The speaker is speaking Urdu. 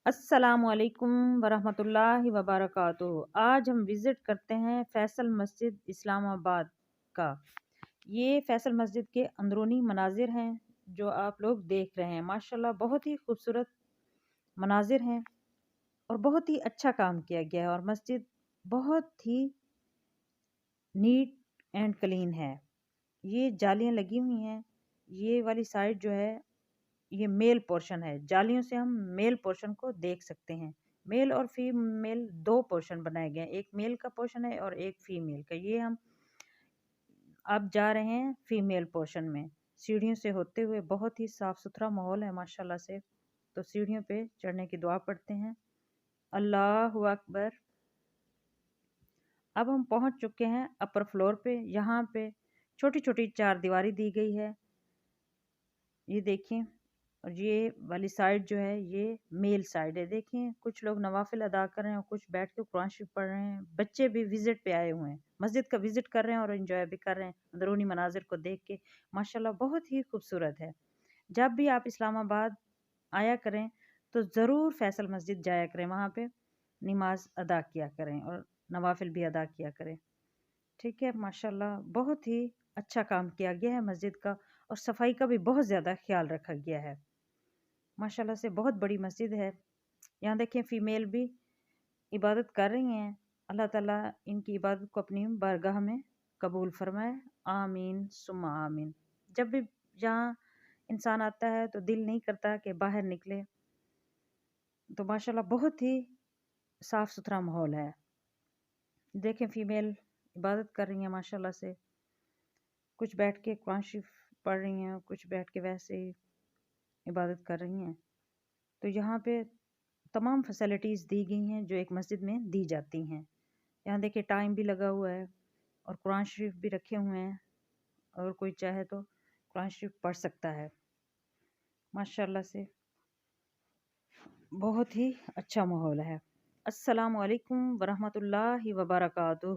السلام علیکم ورحمۃ اللہ وبرکاتہ۔ آج ہم وزٹ کرتے ہیں فیصل مسجد اسلام آباد کا۔ یہ فیصل مسجد کے اندرونی مناظر ہیں جو آپ لوگ دیکھ رہے ہیں۔ ماشاءاللہ بہت ہی خوبصورت مناظر ہیں اور بہت ہی اچھا کام کیا گیا ہے، اور مسجد بہت ہی نیٹ اینڈ کلین ہے۔ یہ جالیاں لگی ہوئی ہیں، یہ والی سائڈ جو ہے یہ میل پورشن ہے، جالیوں سے ہم میل پورشن کو دیکھ سکتے ہیں۔ میل اور فیمیل دو پورشن بنائے گئے ہیں، ایک میل کا پورشن ہے اور ایک فیمیل کا۔ یہ ہم اب جا رہے ہیں فیمیل پورشن میں، سیڑھیوں سے ہوتے ہوئے۔ بہت ہی صاف ستھرا ماحول ہے ماشاءاللہ سے، تو سیڑھیوں پہ چڑھنے کی دعا پڑھتے ہیں۔ اللہ اکبر۔ اب ہم پہنچ چکے ہیں اپر فلور پہ۔ یہاں پہ چھوٹی چھوٹی چار دیواری دی گئی ہے، یہ دیکھیں۔ اور یہ والی سائڈ جو ہے یہ میل سائڈ ہے۔ دیکھیں کچھ لوگ نوافل ادا کر رہے ہیں اور کچھ بیٹھ کے قرآن شریف پڑھ رہے ہیں۔ بچے بھی وزٹ پہ آئے ہوئے ہیں، مسجد کا وزٹ کر رہے ہیں اور انجوائے بھی کر رہے ہیں اندرونی مناظر کو دیکھ کے۔ ماشاءاللہ بہت ہی خوبصورت ہے۔ جب بھی آپ اسلام آباد آیا کریں تو ضرور فیصل مسجد جایا کریں، وہاں پہ نماز ادا کیا کریں اور نوافل بھی ادا کیا کریں، ٹھیک ہے۔ ماشاءاللہ بہت ہی اچھا کام کیا گیا ہے مسجد کا، اور صفائی کا بھی بہت زیادہ خیال رکھا گیا ہے۔ ماشاءاللہ سے بہت بڑی مسجد ہے۔ یہاں دیکھیں فیمیل بھی عبادت کر رہی ہیں۔ اللہ تعالیٰ ان کی عبادت کو اپنی بارگاہ میں قبول فرمائے، آمین ثم آمین۔ جب بھی یہاں انسان آتا ہے تو دل نہیں کرتا کہ باہر نکلے، تو ماشاءاللہ بہت ہی صاف ستھرا ماحول ہے۔ دیکھیں فیمیل عبادت کر رہی ہیں ماشاءاللہ سے، کچھ بیٹھ کے قرآن شریف پڑھ رہی ہیں، کچھ بیٹھ کے ویسے ہی عبادت کر رہی ہیں۔ تو یہاں پہ تمام فیسلٹیز دی گئی ہیں جو ایک مسجد میں دی جاتی ہیں۔ یہاں دیکھیں ٹائم بھی لگا ہوا ہے اور قرآن شریف بھی رکھے ہوئے ہیں، اور کوئی چاہے تو قرآن شریف پڑھ سکتا ہے۔ ماشاءاللہ سے بہت ہی اچھا ماحول ہے۔ السلام علیکم ورحمۃ اللہ وبرکاتہ۔